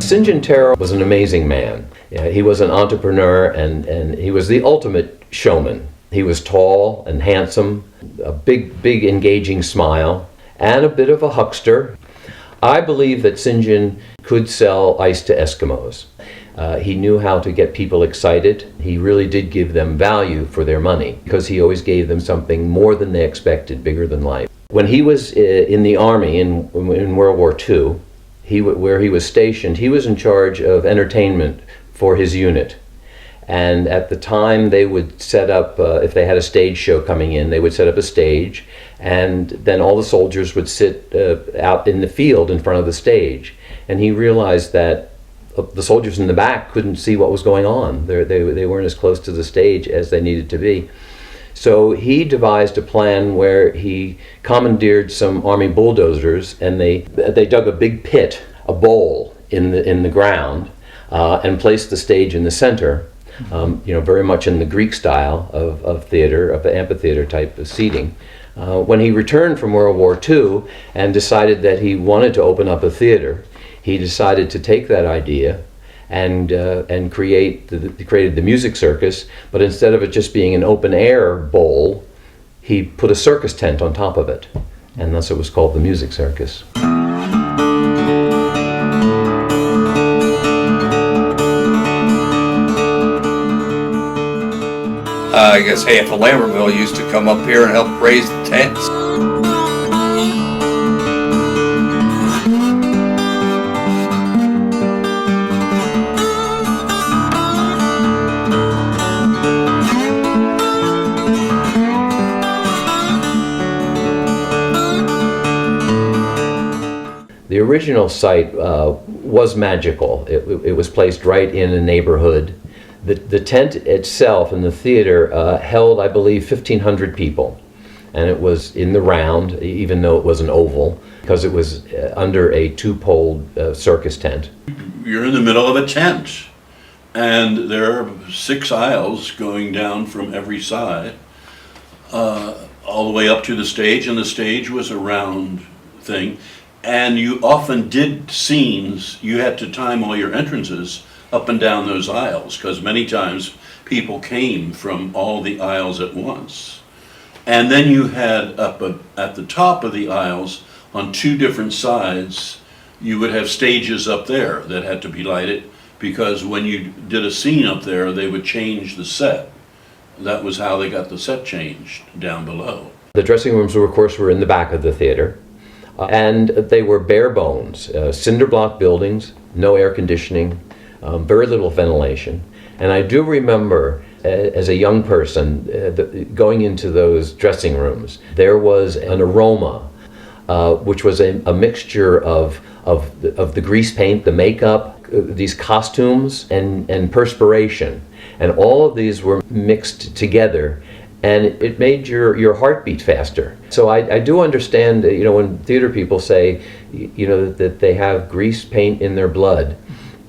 St. John Terrell was an amazing man. He was an entrepreneur and he was the ultimate showman. He was tall and handsome, a big engaging smile, and a bit of a huckster. I believe that St. John could sell ice to Eskimos. He knew how to get people excited. He really did give them value for their money because he always gave them something more than they expected, bigger than life. When he was in the Army in World War II, where he was stationed, he was in charge of entertainment for his unit. And at the time they would set up, if they had a stage show coming in, they would set up a stage, and then all the soldiers would sit out in the field in front of the stage. And he realized that the soldiers in the back couldn't see what was going on. They weren't as close to the stage as they needed to be. So he devised a plan where he commandeered some Army bulldozers, and they dug a big pit, a bowl in the ground, and placed the stage in the center. Very much in the Greek style of theater, of the amphitheater type of seating. When he returned from World War II and decided that he wanted to open up a theater, he decided to take that idea and created the Music Circus, but instead of it just being an open air bowl, he put a circus tent on top of it, and thus it was called the Music Circus. I guess half of Lambertville used to come up here and help raise the tents. The original site was magical. It was placed right in a neighborhood. The tent itself in the theater held, I believe, 1,500 people. And it was in the round, even though it was an oval, because it was under a two-poled circus tent. You're in the middle of a tent, and there are 6 aisles going down from every side, all the way up to the stage, and the stage was a round thing. And you often did scenes, you had to time all your entrances up and down those aisles, because many times people came from all the aisles at once. And then you had up at the top of the aisles, on 2 different sides, you would have stages up there that had to be lighted, because when you did a scene up there, they would change the set. That was how they got the set changed down below. The dressing rooms, of course, were in the back of the theater, and they were bare bones, cinder block buildings, no air conditioning, very little ventilation. And I do remember, as a young person, going into those dressing rooms, there was an aroma, which was a mixture of the grease paint, the makeup, these costumes, and perspiration. And all of these were mixed together, and it made your heart beat faster. So I do understand, when theater people say, that they have grease paint in their blood,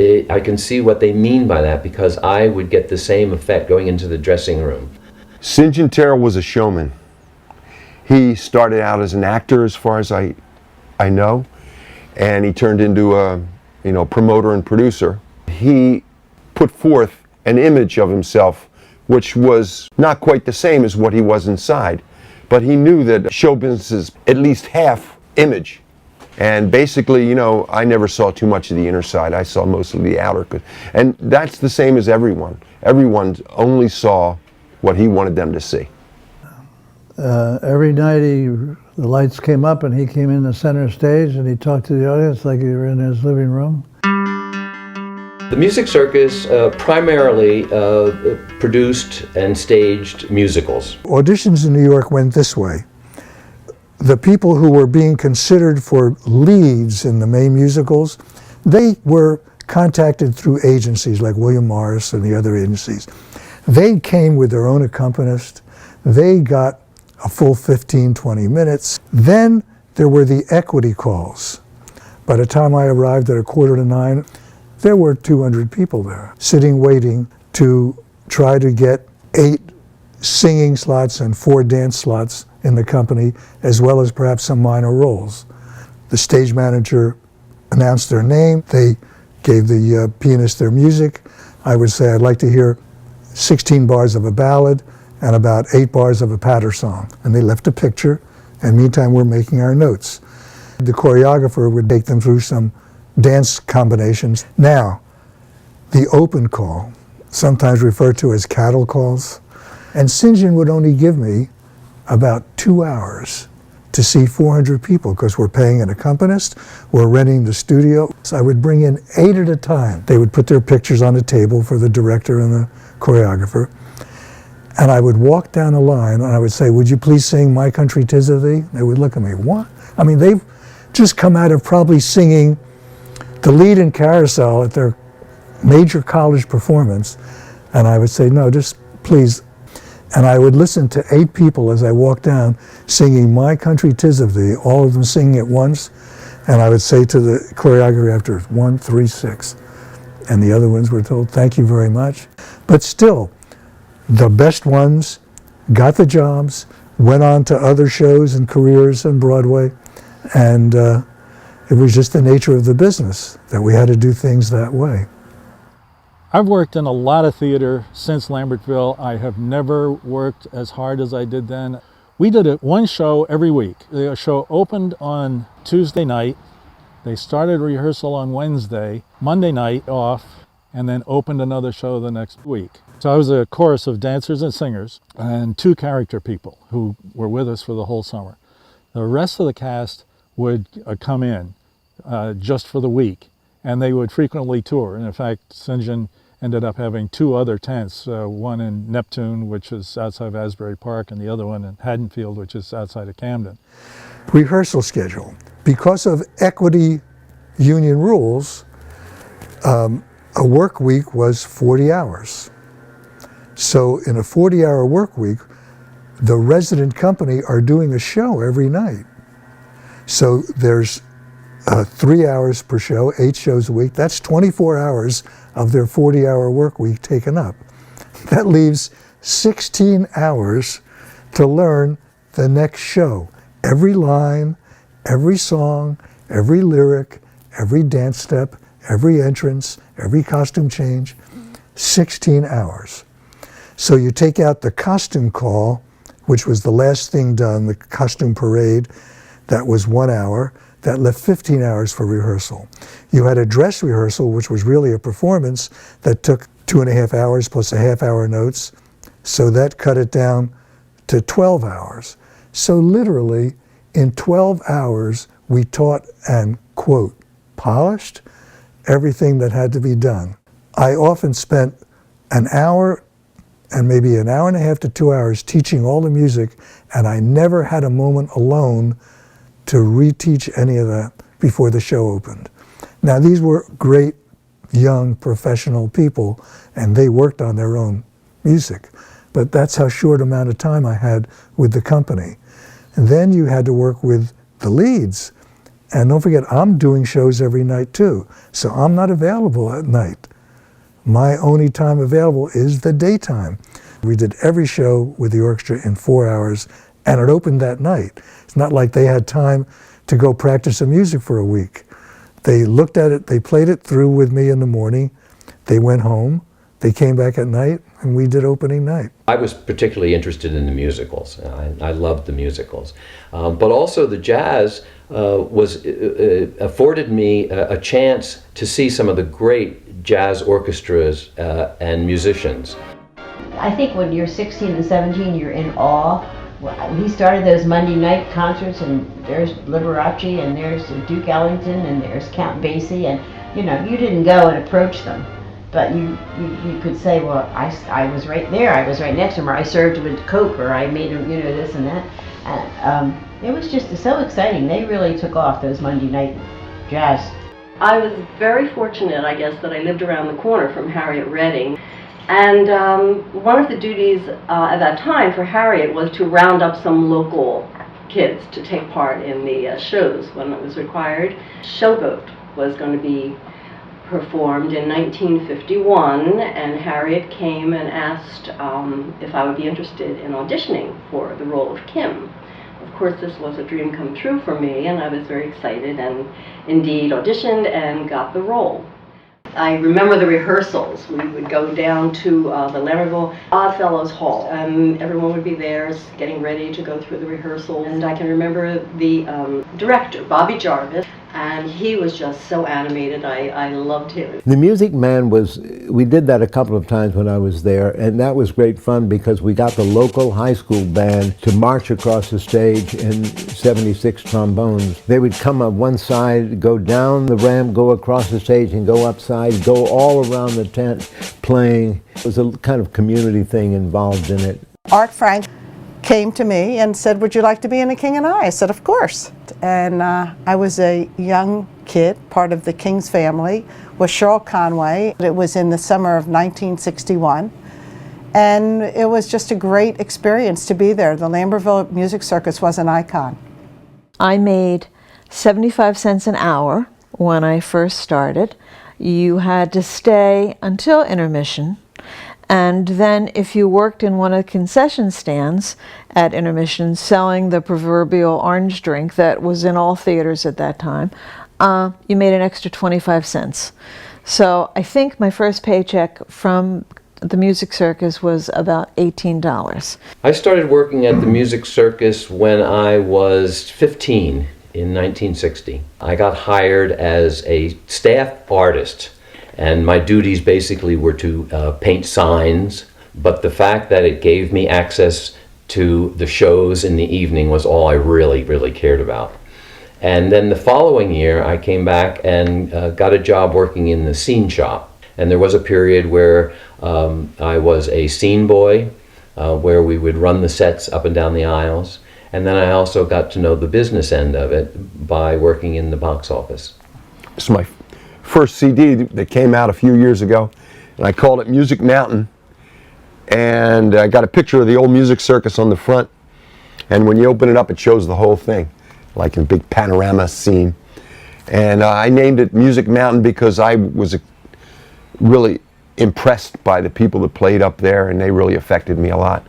I can see what they mean by that, because I would get the same effect going into the dressing room. St. John Terrell was a showman. He started out as an actor, as far as I know, and he turned into a promoter and producer. He put forth an image of himself which was not quite the same as what he was inside, but he knew that show business is at least half image. And basically, I never saw too much of the inner side. I saw mostly the outer. And that's the same as everyone. Everyone only saw what he wanted them to see. Every night the lights came up and he came in the center stage and he talked to the audience like he were in his living room. The Music Circus primarily produced and staged musicals. Auditions in New York went this way. The people who were being considered for leads in the main musicals, they were contacted through agencies like William Morris and the other agencies. They came with their own accompanist. They got a full 15, 20 minutes. Then there were the equity calls. By the time I arrived at 8:45, there were 200 people there, sitting waiting to try to get 8 singing slots and 4 dance slots in the company, as well as perhaps some minor roles. The stage manager announced their name. They gave the pianist their music. I would say, I'd like to hear 16 bars of a ballad and about 8 bars of a patter song. And they left a picture, and meantime we're making our notes. The choreographer would take them through some dance combinations. Now, the open call, sometimes referred to as cattle calls, and St. John would only give me about 2 hours to see 400 people because we're paying an accompanist, we're renting the studio. So I would bring in 8 at a time. They would put their pictures on a table for the director and the choreographer. And I would walk down a line and I would say, would you please sing My Country 'Tis of Thee? They would look at me, what? I mean, they've just come out of probably singing the lead in Carousel at their major college performance. And I would say, no, just please. And I would listen to 8 people as I walked down singing My Country 'Tis of Thee, all of them singing at once. And I would say to the choreographer after 1, 3, 6. And the other ones were told, thank you very much. But still, the best ones got the jobs, went on to other shows and careers on Broadway. And it was just the nature of the business that we had to do things that way. I've worked in a lot of theater since Lambertville. I have never worked as hard as I did then. We did one show every week. The show opened on Tuesday night. They started rehearsal on Wednesday, Monday night off, and then opened another show the next week. So I was a chorus of dancers and singers and 2 character people who were with us for the whole summer. The rest of the cast would come in just for the week, and they would frequently tour. And in fact, St. John ended up having 2 other tents, one in Neptune, which is outside of Asbury Park, and the other one in Haddonfield, which is outside of Camden. Rehearsal schedule. Because of equity union rules, a work week was 40 hours. So in a 40-hour work week, the resident company are doing a show every night. So there's 3 hours per show, 8 shows a week. That's 24 hours of their 40-hour work week taken up. That leaves 16 hours to learn the next show. Every line, every song, every lyric, every dance step, every entrance, every costume change, 16 hours. So you take out the costume call, which was the last thing done, the costume parade, that was 1 hour. That left 15 hours for rehearsal. You had a dress rehearsal, which was really a performance that took 2.5 hours plus a half-hour notes. So that cut it down to 12 hours. So literally, in 12 hours, we taught and, quote, polished everything that had to be done. I often spent an hour and maybe an hour and a half to 2 hours teaching all the music, and I never had a moment alone to reteach any of that before the show opened. Now, these were great, young, professional people, and they worked on their own music. But that's how short amount of time I had with the company. And then you had to work with the leads. And don't forget, I'm doing shows every night too. So I'm not available at night. My only time available is the daytime. We did every show with the orchestra in 4 hours, and it opened that night. It's not like they had time to go practice some music for a week. They looked at it, they played it through with me in the morning, they went home, they came back at night, and we did opening night. I was particularly interested in the musicals. I loved the musicals. But also the jazz afforded me a chance to see some of the great jazz orchestras and musicians. I think when you're 16 and 17, you're in awe. He started those Monday night concerts, and there's Liberace, and there's Duke Ellington, and there's Count Basie, and you know, you didn't go and approach them, but you could say, well, I was right there, I was right next to him, or I served with Coke, or I made him, you know, this and that. And it was just so exciting. They really took off, those Monday night jazz. I was very fortunate, I guess, that I lived around the corner from Harriet Redding. And one of the duties at that time for Harriet was to round up some local kids to take part in the shows when it was required. Showboat was going to be performed in 1951, and Harriet came and asked if I would be interested in auditioning for the role of Kim. Of course, this was a dream come true for me, and I was very excited and indeed auditioned and got the role. I remember the rehearsals. We would go down to the Lambertville Oddfellows Hall, and everyone would be there getting ready to go through the rehearsal. And I can remember the director, Bobby Jarvis, and he was just so animated. I loved him. The Music Man we did that a couple of times when I was there, and that was great fun because we got the local high school band to march across the stage in 76 trombones. They would come up one side, go down the ramp, go across the stage, and go upside, go all around the tent playing. It was a kind of community thing involved in it. Art Frank came to me and said, "Would you like to be in The King and I said, "Of course." And I was a young kid, part of the King's family, with Cheryl Conway. It was in the summer of 1961. And it was just a great experience to be there. The Lambertville Music Circus was an icon. I made 75 cents an hour when I first started. You had to stay until intermission. And then if you worked in one of the concession stands at intermission selling the proverbial orange drink that was in all theaters at that time, you made an extra 25 cents. So I think my first paycheck from the Music Circus was about $18. I started working at the Music Circus when I was 15 in 1960. I got hired as a staff artist. And my duties basically were to paint signs, but the fact that it gave me access to the shows in the evening was all I really, really cared about. And then the following year, I came back and got a job working in the scene shop. And there was a period where I was a scene boy, where we would run the sets up and down the aisles. And then I also got to know the business end of it by working in the box office. It's my first CD that came out a few years ago, and I called it Music Mountain, and I got a picture of the old Music Circus on the front, and when you open it up it shows the whole thing, like in big panorama scene. And I named it Music Mountain because I was really impressed by the people that played up there, and they really affected me a lot,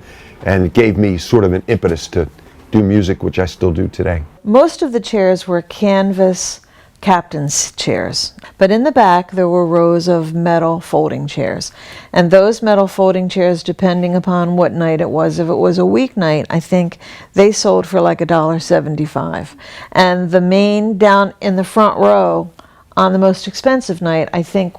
and it gave me sort of an impetus to do music, which I still do today. Most of the chairs were canvas captain's chairs, but in the back there were rows of metal folding chairs, and those metal folding chairs, depending upon what night it was, if it was a weeknight, I think they sold for like $1.75, and the main down in the front row on the most expensive night I think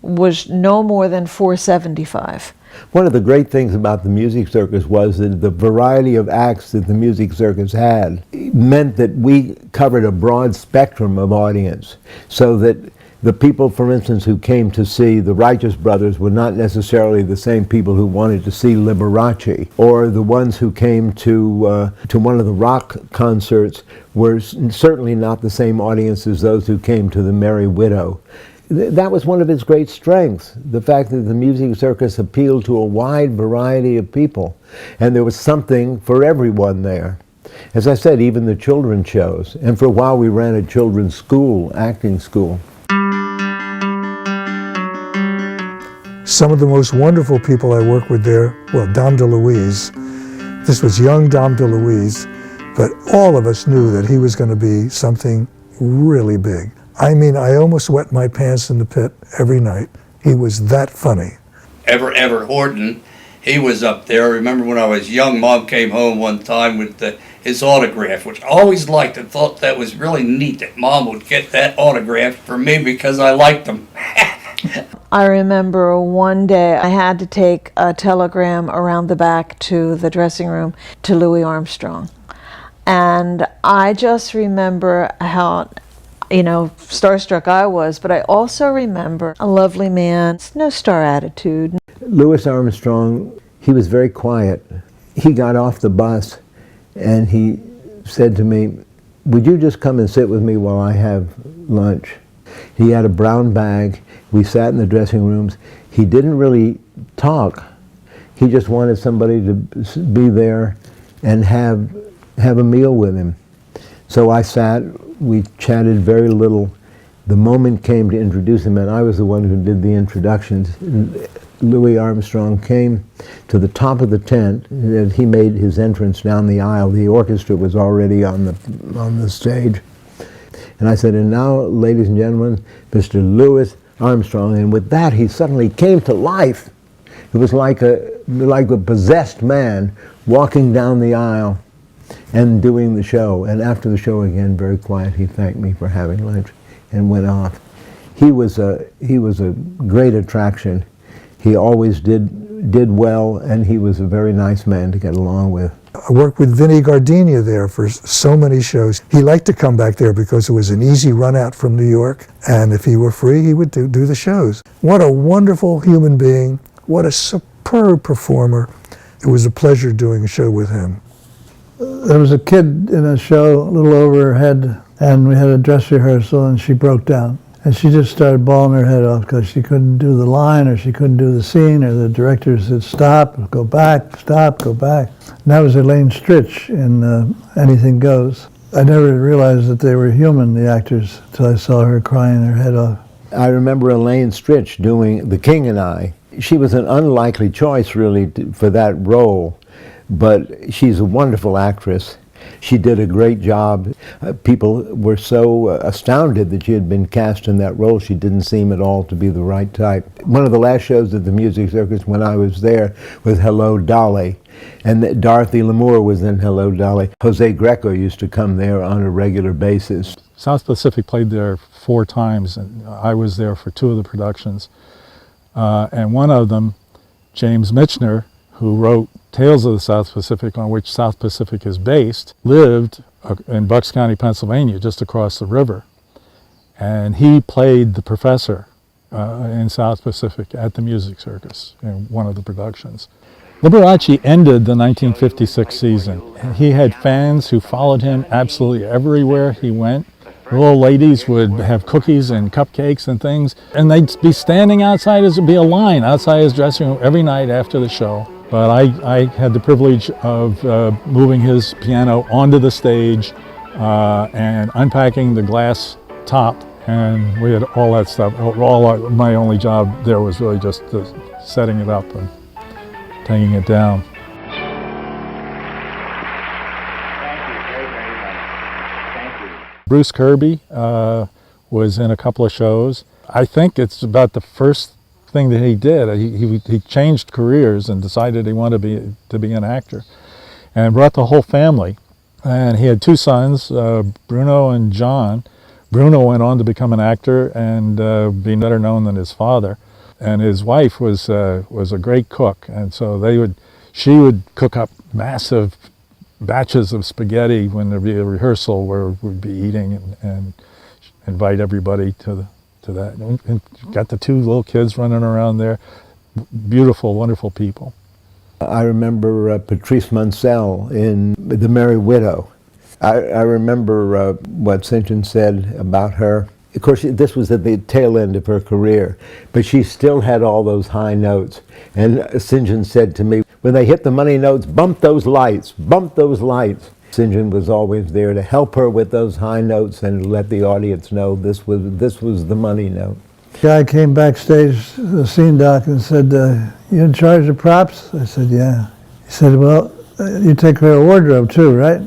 was no more than $4.75. One of the great things about the Music Circus was that the variety of acts that the Music Circus had meant that we covered a broad spectrum of audience, so that the people, for instance, who came to see the Righteous Brothers were not necessarily the same people who wanted to see Liberace, or the ones who came to one of the rock concerts were certainly not the same audience as those who came to the Merry Widow. That was one of its great strengths, the fact that the Music Circus appealed to a wide variety of people, and there was something for everyone there. As I said, even the children's shows, and for a while we ran a children's school, acting school. Some of the most wonderful people I worked with there, well, Dom DeLuise. This was young Dom DeLuise, but all of us knew that he was going to be something really big. I mean, I almost wet my pants in the pit every night. He was that funny. Everett Horton, he was up there. I remember when I was young, Mom came home one time with his autograph, which I always liked and thought that was really neat that Mom would get that autograph for me because I liked him. I remember one day I had to take a telegram around the back to the dressing room to Louis Armstrong. And I just remember how, starstruck I was, but I also remember a lovely man, no star attitude. Louis Armstrong, he was very quiet. He got off the bus and he said to me, "Would you just come and sit with me while I have lunch?" He had a brown bag. We sat in the dressing rooms. He didn't really talk. He just wanted somebody to be there and have a meal with him. So I sat, we chatted very little. The moment came to introduce him, and I was the one who did the introductions. Louis Armstrong came to the top of the tent, and he made his entrance down the aisle. The orchestra was already on the stage. And I said, "And now, ladies and gentlemen, Mr. Louis Armstrong, and with that he suddenly came to life. It was like a possessed man walking down the aisle and doing the show. And after the show, again, very quiet, he thanked me for having lunch and went off. He was a great attraction. He always did well, and he was a very nice man to get along with. I worked with Vinnie Gardenia there for so many shows. He liked to come back there because it was an easy run out from New York, and if he were free, he would do the shows. What a wonderful human being. What a superb performer. It was a pleasure doing a show with him. There was a kid in a show, a little over her head, and we had a dress rehearsal, and she broke down. And she just started bawling her head off because she couldn't do the line, or she couldn't do the scene, or the director said, stop, go back, stop, go back. And that was Elaine Stritch in Anything Goes. I never realized that they were human, the actors, until I saw her crying her head off. I remember Elaine Stritch doing The King and I. She was an unlikely choice, really, for that role, but she's a wonderful actress. She did a great job. People were so astounded that she had been cast in that role. She didn't seem at all to be the right type. One of the last shows at the Music Circus when I was there was Hello, Dolly. And Dorothy Lamour was in Hello, Dolly. Jose Greco used to come there on a regular basis. South Pacific played there 4 times, and I was there for 2 of the productions. And one of them, James Michener, who wrote Tales of the South Pacific, on which South Pacific is based, lived in Bucks County, Pennsylvania, just across the river. And he played the professor in South Pacific at the Music Circus in one of the productions. Liberace ended the 1956 season. He had fans who followed him absolutely everywhere he went. The little ladies would have cookies and cupcakes and things, and they'd be standing outside, there'd be a line outside his dressing room every night after the show. But I had the privilege of moving his piano onto the stage and unpacking the glass top, and we had all that stuff. My only job there was really just setting it up and taking it down. Bruce Kirby was in a couple of shows. I think it's about the first thing that he did. He changed careers and decided he wanted to be an actor, and brought the whole family. And he had 2 sons, Bruno and John. Bruno went on to become an actor and be better known than his father. And his wife was a great cook, and so she would cook up massive batches of spaghetti when there'd be a rehearsal where we'd be eating and invite everybody to that. And got the 2 little kids running around there. Beautiful, wonderful people. I remember Patrice Munsell in The Merry Widow. I remember what St. John said about her. Of course, this was at the tail end of her career, but she still had all those high notes. And St. John said to me, when they hit the money notes, bump those lights, bump those lights. St. John was always there to help her with those high notes and let the audience know this was the money note. Guy came backstage, the scene doc, and said, you in charge of props? I said, yeah. He said, well, you take care of wardrobe too, right?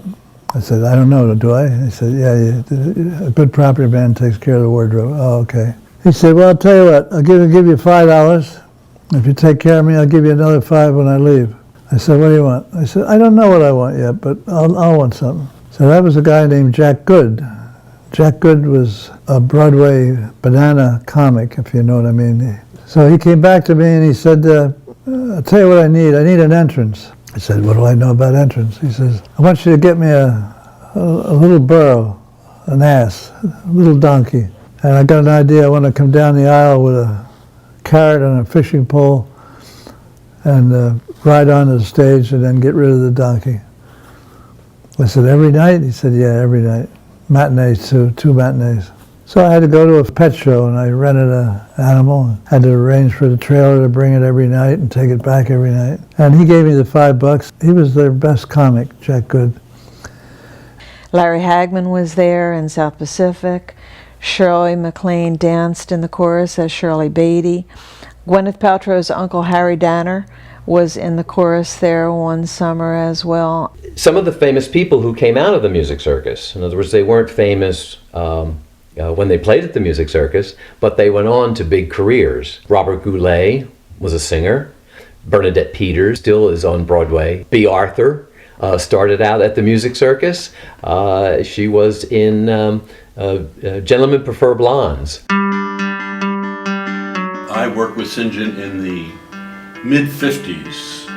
I said, I don't know, do I? He said, yeah, a good property man takes care of the wardrobe. Oh, okay. He said, well, I'll tell you what, I'll give you $5. If you take care of me, I'll give you another $5 when I leave. I said, what do you want? I said, I don't know what I want yet, but I'll want something. So that was a guy named Jack Good. Jack Good was a Broadway banana comic, if you know what I mean. So he came back to me and he said, I'll tell you what I need an entrance. I said, what do I know about entrance? He says, I want you to get me a little burro, an ass, a little donkey. And I got an idea. I want to come down the aisle with a carrot and a fishing pole and ride onto the stage and then get rid of the donkey. I said, every night? He said, yeah, every night. Matinees too, 2 matinees. So I had to go to a pet show and I rented an animal. Had to arrange for the trailer to bring it every night and take it back every night. And he gave me the $5. He was their best comic, Jack Good. Larry Hagman was there in South Pacific. Shirley MacLaine danced in the chorus as Shirley Beatty. Gwyneth Paltrow's Uncle Harry Danner was in the chorus there one summer as well. Some of the famous people who came out of the Music Circus, in other words, they weren't famous when they played at the Music Circus, but they went on to big careers. Robert Goulet was a singer. Bernadette Peters still is on Broadway. Bea Arthur started out at the Music Circus. She was in Gentlemen Prefer Blondes. I worked with St. John in the mid-50s.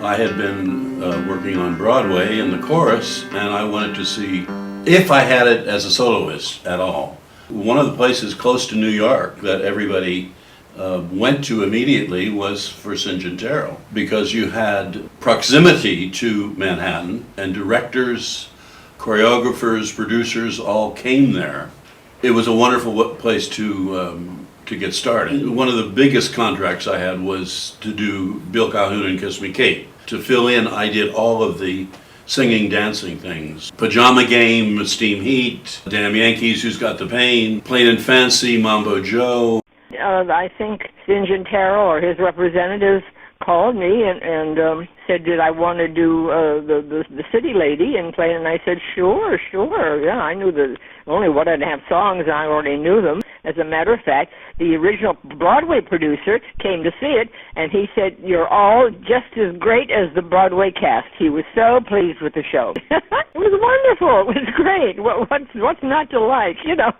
I had been working on Broadway in the chorus, and I wanted to see if I had it as a soloist at all. One of the places close to New York that everybody went to immediately was for St. John Terrell, because you had proximity to Manhattan, and directors, choreographers, producers all came there. It was a wonderful place to get started. One of the biggest contracts I had was to do Bill Calhoun and Kiss Me Kate. To fill in, I did all of the singing, dancing things. Pajama Game, Steam Heat, Damn Yankees, Who's Got the Pain, Plain and Fancy, Mambo Joe. I think St. John Terrell or his representatives called me and said, did I want to do the City Lady and play? And I said, sure. Yeah, I knew only 1.5 songs, and I already knew them. As a matter of fact, the original Broadway producer came to see it, and he said, you're all just as great as the Broadway cast. He was so pleased with the show. It was wonderful. It was great. What's not to like, you know?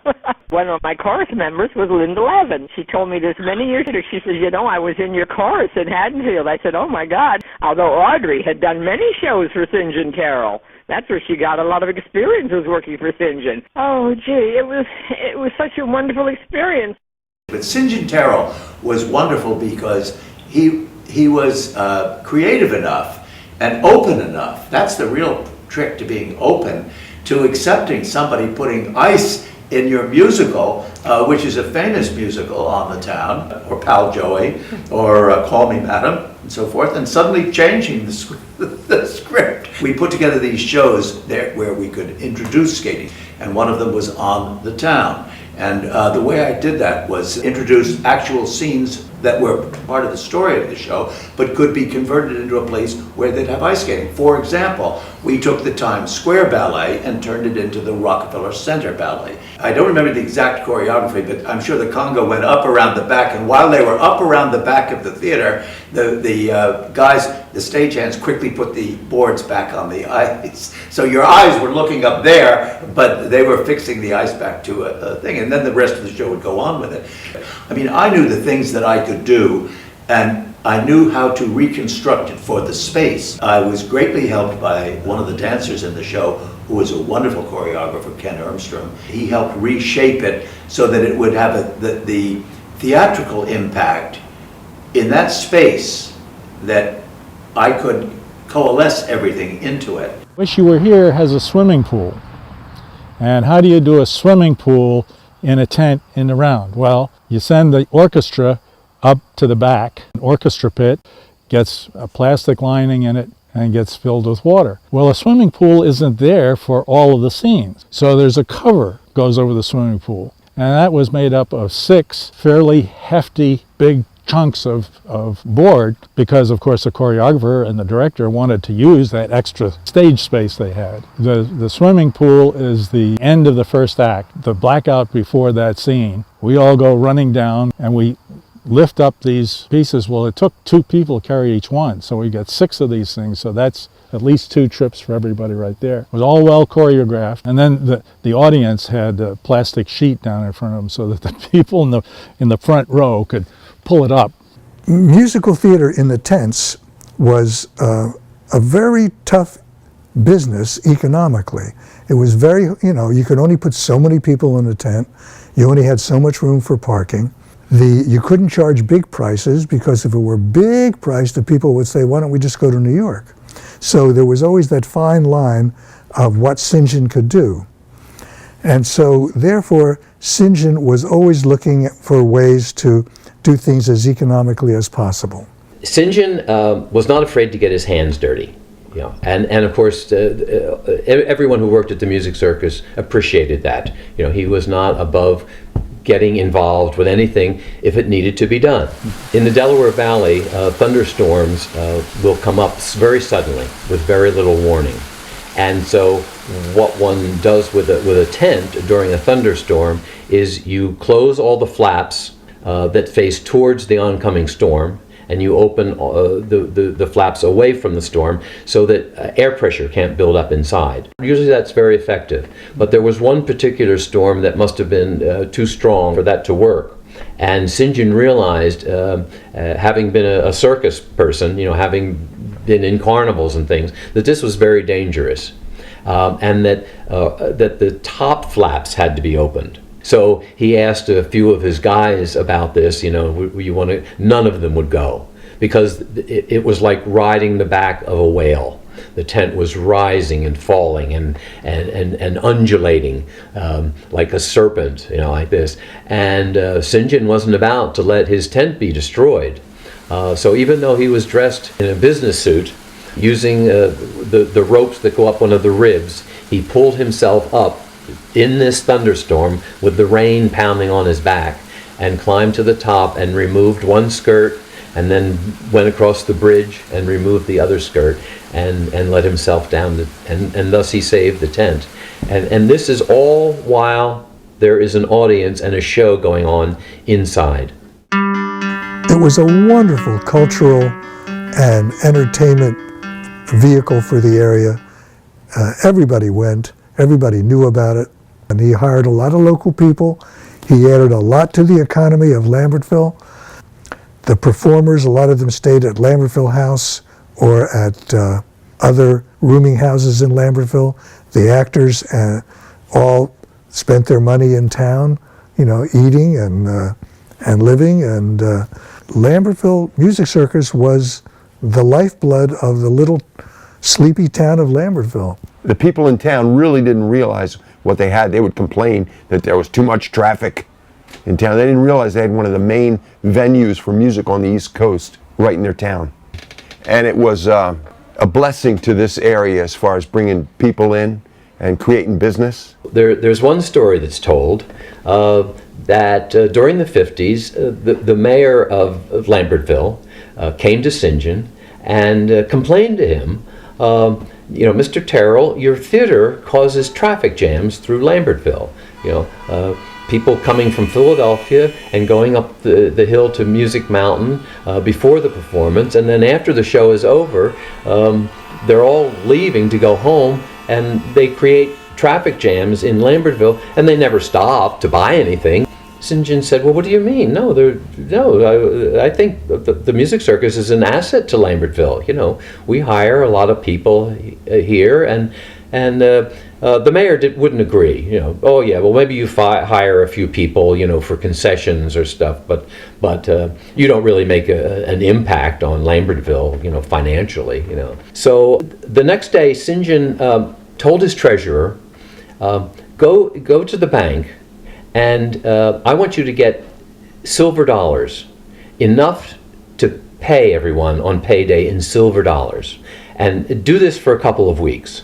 One of my chorus members was Linda Lavin. She told me this many years ago. She said, you know, I was in your chorus in Haddonfield. I said, oh, my God. Although Audrey had done many shows for St. John Terrell. That's where she got a lot of experience, was working for St. John. Oh, gee, it was such a wonderful experience. But St. John Terrell was wonderful because he was creative enough and open enough. That's the real trick to being open, to accepting somebody putting ice in your musical, which is a famous musical on the town, or Pal Joey, or Call Me Madam, and so forth, and suddenly changing the script. We put together these shows there where we could introduce skating, and one of them was on the town. And the way I did that was introduce actual scenes that were part of the story of the show, but could be converted into a place where they'd have ice skating. For example, we took the Times Square Ballet and turned it into the Rockefeller Center Ballet. I don't remember the exact choreography, but I'm sure the conga went up around the back, and while they were up around the back of the theater, the guys, the stagehands, quickly put the boards back on the ice. So your eyes were looking up there, but they were fixing the ice back to a thing, and then the rest of the show would go on with it. I mean, I knew the things that I could do, and I knew how to reconstruct it for the space. I was greatly helped by one of the dancers in the show, who was a wonderful choreographer, Ken Ermstrom. He helped reshape it so that it would have the theatrical impact in that space that I could coalesce everything into it. Wish You Were Here has a swimming pool. And how do you do a swimming pool in a tent in the round? Well, you send the orchestra up to the back. An orchestra pit gets a plastic lining in it and gets filled with water. Well, a swimming pool isn't there for all of the scenes. So there's a cover goes over the swimming pool. And that was made up of 6 fairly hefty, big chunks of board, because of course the choreographer and the director wanted to use that extra stage space they had. The swimming pool is the end of the first act, the blackout before that scene. We all go running down and we lift up these pieces. Well, it took 2 people to carry each one, so we got 6 of these things, so that's at least 2 trips for everybody right there. It was all well choreographed, and then the audience had a plastic sheet down in front of them so that the people in the front row could pull it up. Musical theater in the tents was a very tough business economically. It was very, you could only put so many people in a tent. You only had so much room for parking. You couldn't charge big prices, because if it were big price, the people would say, why don't we just go to New York? So there was always that fine line of what St. John could do. And so therefore, St. John was always looking for ways to do things as economically as possible. St. John was not afraid to get his hands dirty. And of course, everyone who worked at the Music Circus appreciated that. He was not above getting involved with anything if it needed to be done. In the Delaware Valley, thunderstorms will come up very suddenly with very little warning. And so what one does with a tent during a thunderstorm is you close all the flaps that face towards the oncoming storm, and you open the flaps away from the storm so that air pressure can't build up inside. Usually that's very effective. But there was one particular storm that must have been too strong for that to work. And St. John realized, having been a circus person, having been in carnivals and things, that this was very dangerous, and that the top flaps had to be opened. So he asked a few of his guys about this. You want to? None of them would go, because it was like riding the back of a whale. The tent was rising and falling and undulating like a serpent, like this. And St. John wasn't about to let his tent be destroyed. So even though he was dressed in a business suit, using the ropes that go up one of the ribs, he pulled himself up in this thunderstorm with the rain pounding on his back, and climbed to the top and removed one skirt, and then went across the bridge and removed the other skirt and let himself down, and thus he saved the tent. And this is all while there is an audience and a show going on inside. It was a wonderful cultural and entertainment vehicle for the area. Everybody went, everybody knew about it, and he hired a lot of local people. He added a lot to the economy of Lambertville. The performers, a lot of them stayed at Lambertville House or at other rooming houses in Lambertville. The actors all spent their money in town, eating and living. And Lambertville Music Circus was the lifeblood of the little sleepy town of Lambertville. The people in town really didn't realize what they had. They would complain that there was too much traffic in town. They didn't realize they had one of the main venues for music on the East Coast right in their town. And it was a blessing to this area as far as bringing people in and creating business. There's one story that's told that during the 50s, the mayor of Lambertville came to St. John and complained to him, Mr. Terrell, your theater causes traffic jams through Lambertville. People coming from Philadelphia and going up the hill to Music Mountain before the performance, and then after the show is over, they're all leaving to go home, and they create traffic jams in Lambertville, and they never stop to buy anything. St. John said, well, what do you mean? I think the Music Circus is an asset to Lambertville. We hire a lot of people here, and the mayor wouldn't agree. Oh yeah, well maybe you hire a few people, for concessions or stuff, but you don't really make an impact on Lambertville, financially. So the next day, St. John told his treasurer, go to the bank, and I want you to get silver dollars, enough to pay everyone on payday in silver dollars, and do this for a couple of weeks.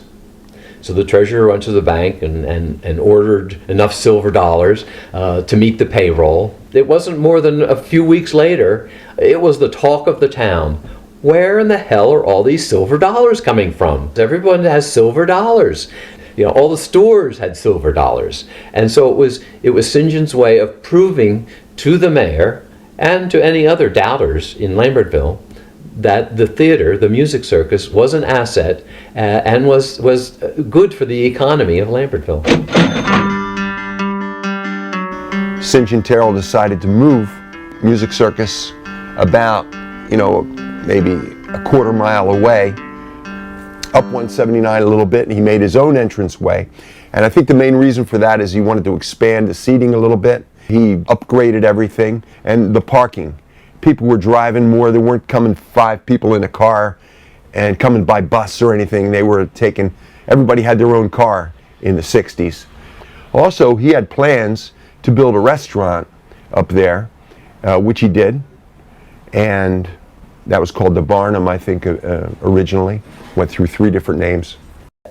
So the treasurer went to the bank and ordered enough silver dollars to meet the payroll. It wasn't more than a few weeks later, it was the talk of the town. Where in the hell are all these silver dollars coming from? Everyone has silver dollars. All the stores had silver dollars. And so it was St. John's way of proving to the mayor and to any other doubters in Lambertville that the theater, the Music Circus, was an asset and was good for the economy of Lambertville. St. John Terrell decided to move Music Circus about, maybe a quarter mile away, up 179 a little bit, and he made his own entranceway. And I think the main reason for that is he wanted to expand the seating a little bit. He upgraded everything, and the parking. People were driving more. They weren't coming 5 people in a car and coming by bus or anything. They were everybody had their own car in the 60s. Also, he had plans to build a restaurant up there, which he did. And that was called the Barnum, I think, originally. Went through 3 different names.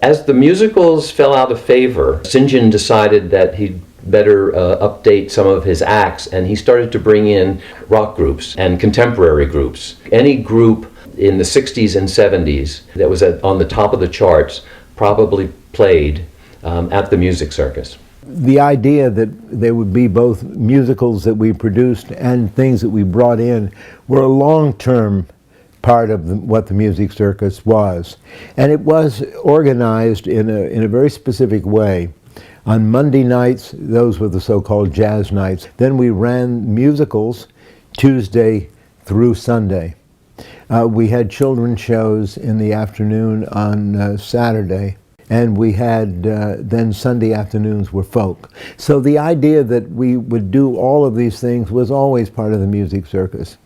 As the musicals fell out of favor, St. John decided that he'd better update some of his acts, and he started to bring in rock groups and contemporary groups. Any group in the 60s and 70s that was on the top of the charts probably played at the Music Circus. The idea that there would be both musicals that we produced and things that we brought in were a long-term part of what the Music Circus was. And it was organized in a very specific way. On Monday nights, those were the so-called jazz nights. Then we ran musicals Tuesday through Sunday. We had children's shows in the afternoon on Saturday. And we had, then Sunday afternoons were folk. So the idea that we would do all of these things was always part of the Music Circus.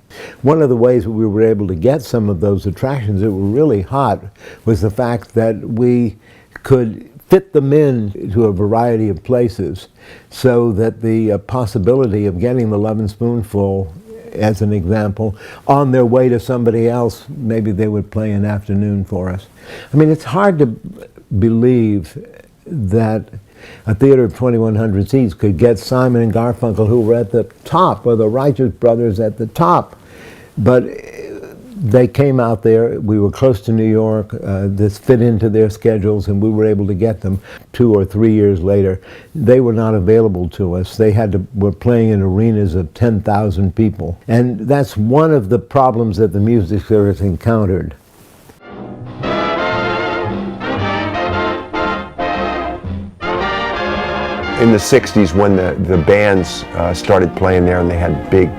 One of the ways that we were able to get some of those attractions that were really hot was the fact that we could fit them in to a variety of places, so that the possibility of getting the Lovin' Spoonful, as an example, on their way to somebody else, maybe they would play an afternoon for us. I mean, it's hard to believe that a theater of 2,100 seats could get Simon and Garfunkel, who were at the top, or the Righteous Brothers at the top. But they came out there, we were close to New York, this fit into their schedules, and we were able to get them 2 or 3 years later. They were not available to us. They were playing in arenas of 10,000 people. And that's one of the problems that the Music Circus encountered. In the 60s, when the bands started playing there and they had big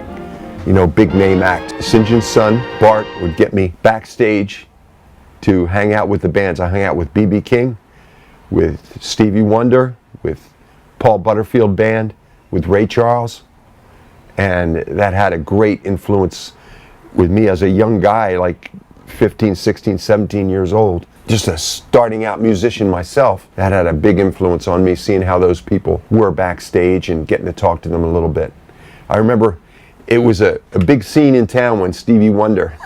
name act, St. John's son, Bart, would get me backstage to hang out with the bands. I hung out with B.B. King, with Stevie Wonder, with Paul Butterfield Band, with Ray Charles, and that had a great influence with me as a young guy, like 15, 16, 17 years old. Just a starting out musician myself, that had a big influence on me, seeing how those people were backstage and getting to talk to them a little bit. I remember it was a big scene in town when Stevie Wonder,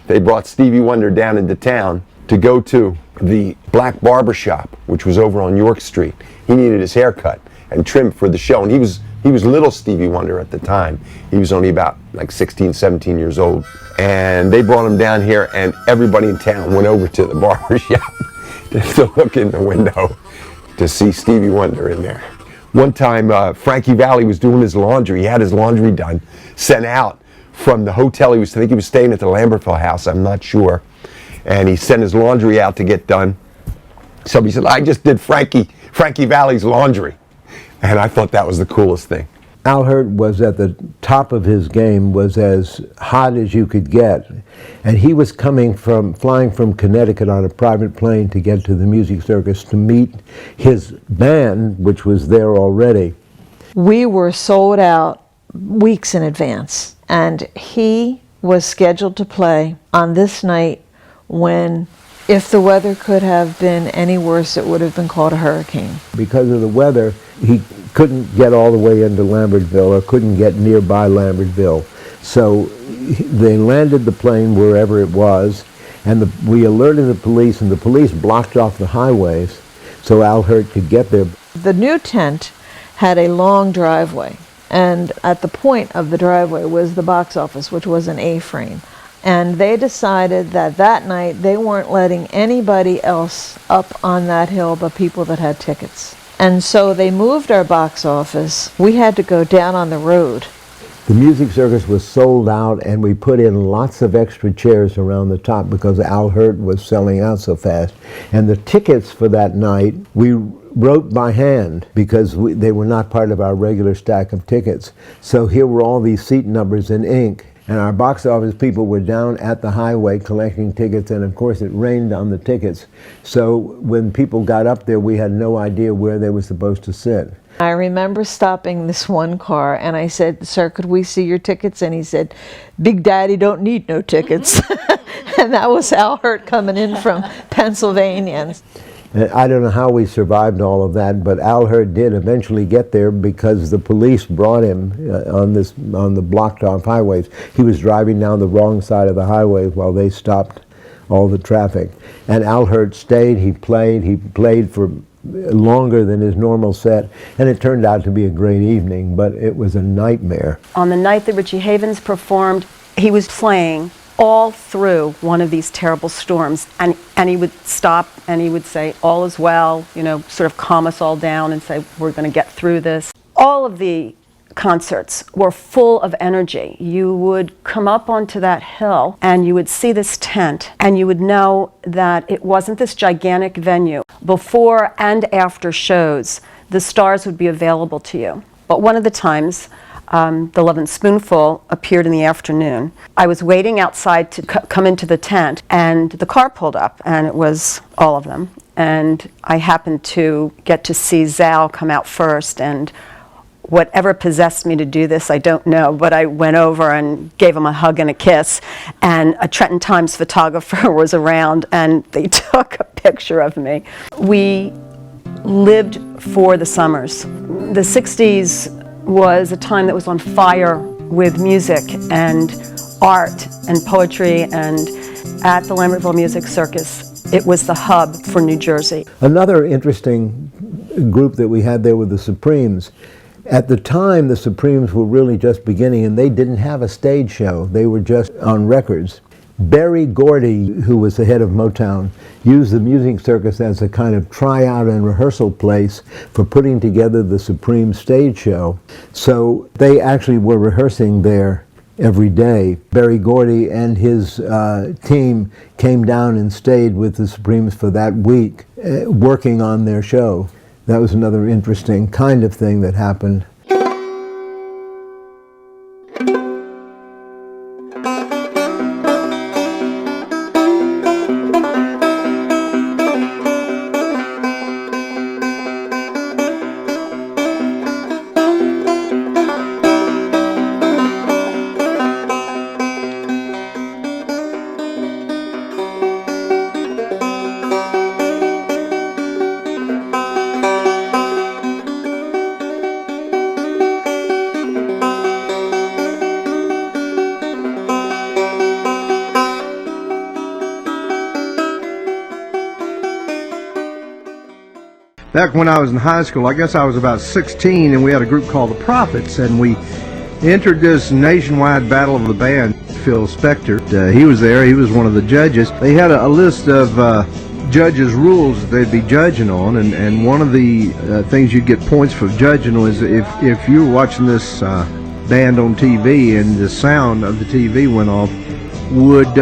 they brought Stevie Wonder down into town to go to the Black Barber Shop, which was over on York Street. He needed his hair cut and trimmed for the show, and he was little Stevie Wonder at the time. He was only about like 16, 17 years old. And they brought him down here, and everybody in town went over to the barber shop to look in the window to see Stevie Wonder in there. One time, Frankie Valli was doing his laundry. He had his laundry done, sent out from the hotel. I think he was staying at the Lambertville house, I'm not sure. And he sent his laundry out to get done. Somebody said, I just did Frankie Valli's laundry. And I thought that was the coolest thing. Al Hirt was at the top of his game, was as hot as you could get. And he was flying from Connecticut on a private plane to get to the Music Circus to meet his band, which was there already. We were sold out weeks in advance, and he was scheduled to play on this night when, if the weather could have been any worse, it would have been called a hurricane. Because of the weather, he couldn't get all the way into Lambertville, or couldn't get nearby Lambertville. So they landed the plane wherever it was, and we alerted the police, and the police blocked off the highways so Al Hirt could get there. The new tent had a long driveway, and at the point of the driveway was the box office, which was an A-frame. And they decided that night they weren't letting anybody else up on that hill but people that had tickets. And so they moved our box office. We had to go down on the road. The Music Circus was sold out, and we put in lots of extra chairs around the top because Al Hirt was selling out so fast. And the tickets for that night, we wrote by hand because they were not part of our regular stack of tickets. So here were all these seat numbers in ink. And our box office people were down at the highway collecting tickets, and of course it rained on the tickets. So when people got up there, we had no idea where they were supposed to sit. I remember stopping this one car, and I said, "Sir, could we see your tickets?" And he said, "Big Daddy don't need no tickets." And that was Al Hirt coming in from Pennsylvania. I don't know how we survived all of that, but Al Hirt did eventually get there because the police brought him on the blocked off highways. He was driving down the wrong side of the highway while they stopped all the traffic. And Al Hirt stayed, he played for longer than his normal set, and it turned out to be a great evening, but it was a nightmare. On the night that Richie Havens performed, he was playing all through one of these terrible storms, and he would stop and he would say, all is well, you know, sort of calm us all down and say, we're going to get through this. All of the concerts were full of energy. You would come up onto that hill and you would see this tent and you would know that it wasn't this gigantic venue. Before and after shows, the stars would be available to you. But one of the times, the Lovin' Spoonful appeared in the afternoon. I was waiting outside to come into the tent, and the car pulled up, and it was all of them. And I happened to get to see Zal come out first, and whatever possessed me to do this, I don't know, but I went over and gave him a hug and a kiss, and a Trenton Times photographer was around, and they took a picture of me. We lived for the summers. The 60s was a time that was on fire with music and art and poetry, and at the Lambertville Music Circus, it was the hub for New Jersey. Another interesting group that we had there were the Supremes. At the time, the Supremes were really just beginning, and they didn't have a stage show. They were just on records. Berry Gordy, who was the head of Motown, used the Music Circus as a kind of tryout and rehearsal place for putting together the Supreme stage show. So they actually were rehearsing there every day. Berry Gordy and his team came down and stayed with the Supremes for that week, working on their show. That was another interesting kind of thing that happened. Back when I was in high school, I guess I was about 16, and we had a group called the Prophets, and we entered this nationwide battle of the band. Phil Spector, he was there, he was one of the judges. They had a list of judges' rules that they'd be judging on, and one of the things you'd get points for judging was if you were watching this band on TV and the sound of the TV went off, would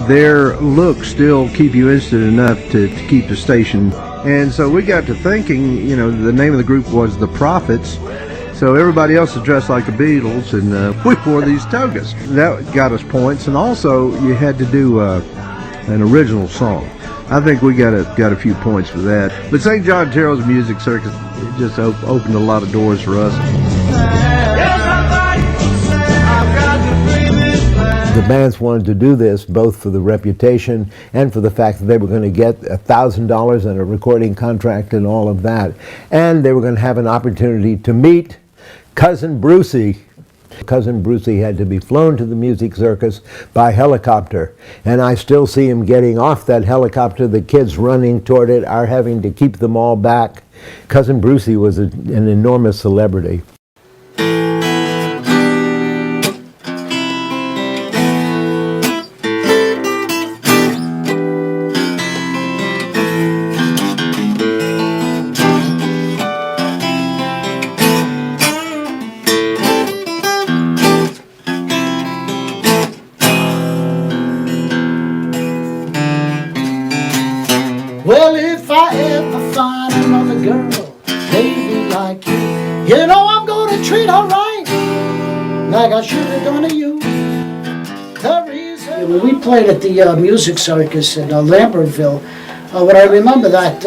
their look still keep you interested enough to keep the station? And so we got to thinking, you know, the name of the group was the Prophets, so everybody else was dressed like the Beatles, and we wore these togas. That got us points, and also you had to do an original song. I think we got a few points for that. But St. John Terrell's Music Circus, it just opened a lot of doors for us. The bands wanted to do this both for the reputation and for the fact that they were going to get $1,000 and a recording contract and all of that. And they were going to have an opportunity to meet Cousin Brucie. Cousin Brucie had to be flown to the Music Circus by helicopter. And I still see him getting off that helicopter, the kids running toward it, our having to keep them all back. Cousin Brucie was an enormous celebrity. Well, if I ever find another girl, baby like you, you know I'm gonna treat her right, like I should have done to you. When we played at the Music Circus in Lambertville, what I remember that,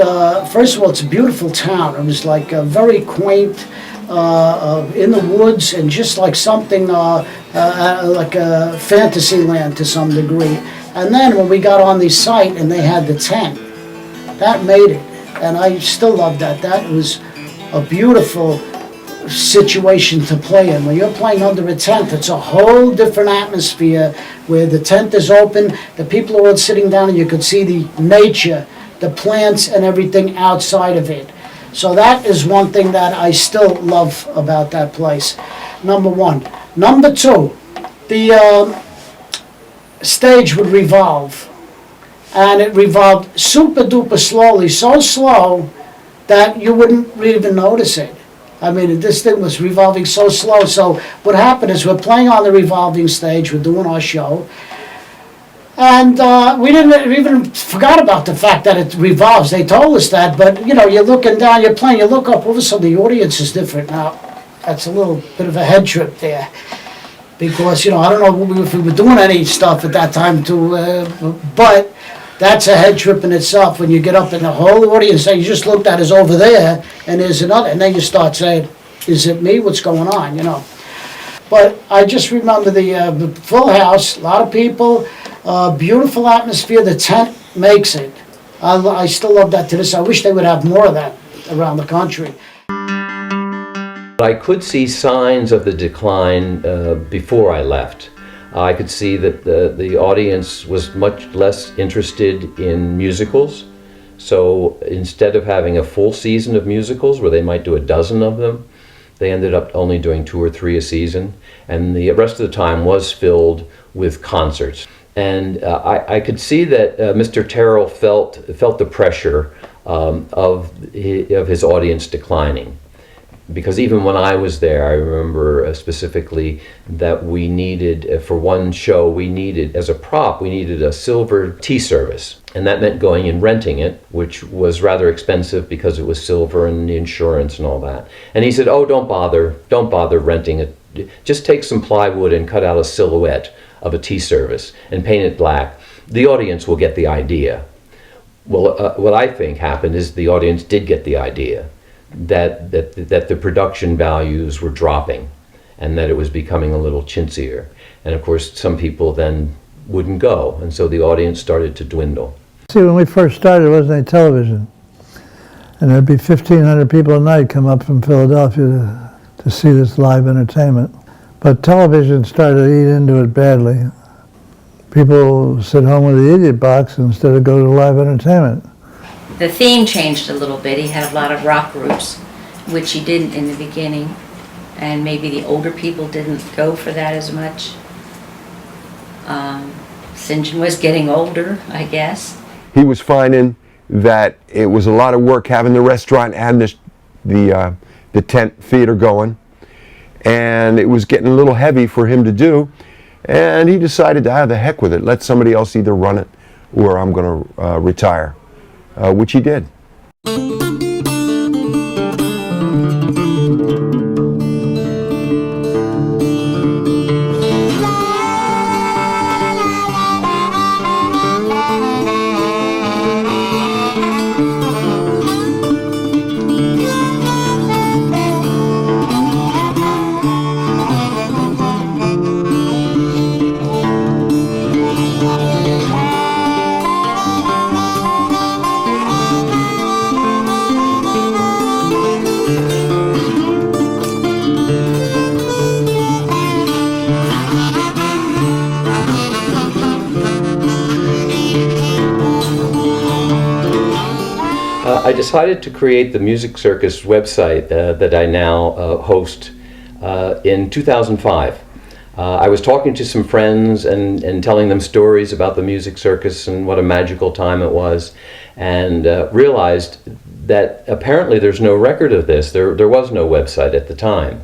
first of all, it's a beautiful town. It was like very quaint, in the woods, and just like something like a fantasy land to some degree. And then when we got on the site and they had the tent, that made it, and I still love that. That was a beautiful situation to play in. When you're playing under a tent, it's a whole different atmosphere where the tent is open, the people are all sitting down, and you could see the nature, the plants and everything outside of it. So that is one thing that I still love about that place, number one. Number two, the stage would revolve. And it revolved super duper slowly, so slow that you wouldn't even notice it. I mean, this thing was revolving so slow. So what happened is we're playing on the revolving stage, we're doing our show, and we didn't even forgot about the fact that it revolves. They told us that, but you know, you're looking down, you're playing, you look up, all of a sudden the audience is different. Now, that's a little bit of a head trip there. Because, you know, I don't know if we were doing any stuff at that time but that's a head trip in itself when you get up and the whole audience that you just looked at is over there and there's another, and then you start saying, is it me? What's going on, you know? But I just remember the full house, a lot of people, beautiful atmosphere, the tent makes it. I still love that to this. I wish they would have more of that around the country. I could see signs of the decline before I left. I could see that the audience was much less interested in musicals. So instead of having a full season of musicals where they might do a dozen of them, they ended up only doing 2 or 3 a season. And the rest of the time was filled with concerts. And I could see that Mr. Terrell felt the pressure of his audience declining. Because even when I was there, I remember specifically that we needed, for one show, we needed, as a prop, we needed a silver tea service. And that meant going and renting it, which was rather expensive because it was silver and the insurance and all that. And he said, oh, don't bother renting it. Just take some plywood and cut out a silhouette of a tea service and paint it black. The audience will get the idea. Well, what I think happened is the audience did get the idea. That the production values were dropping and that it was becoming a little chintzier. And of course, some people then wouldn't go, and so the audience started to dwindle. See, when we first started, there wasn't any television. And there'd be 1,500 people a night come up from Philadelphia to see this live entertainment. But television started to eat into it badly. People sit home with the idiot box instead of go to live entertainment. The theme changed a little bit. He had a lot of rock groups, which he didn't in the beginning, and maybe the older people didn't go for that as much. St. John was getting older, I guess. He was finding that it was a lot of work having the restaurant and the tent theater going, and it was getting a little heavy for him to do, and he decided to the heck with it. Let somebody else either run it or I'm going to retire. Which he did. I decided to create the Music Circus website that I now host in 2005. I was talking to some friends and telling them stories about the Music Circus and what a magical time it was, and realized that apparently there's no record of this. There was no website at the time.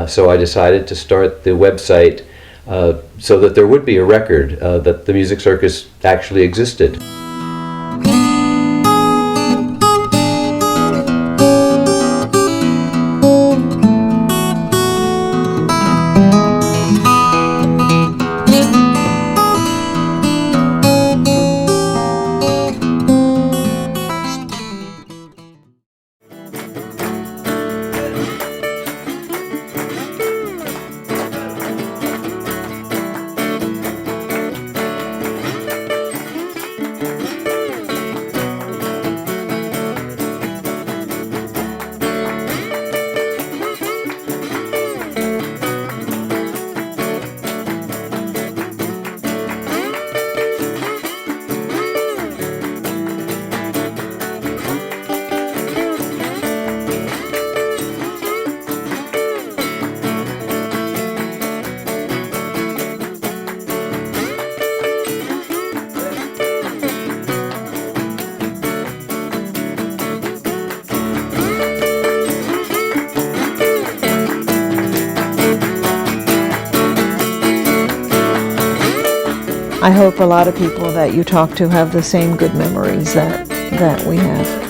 So I decided to start the website so that there would be a record that the Music Circus actually existed. I hope a lot of people that you talk to have the same good memories that we have.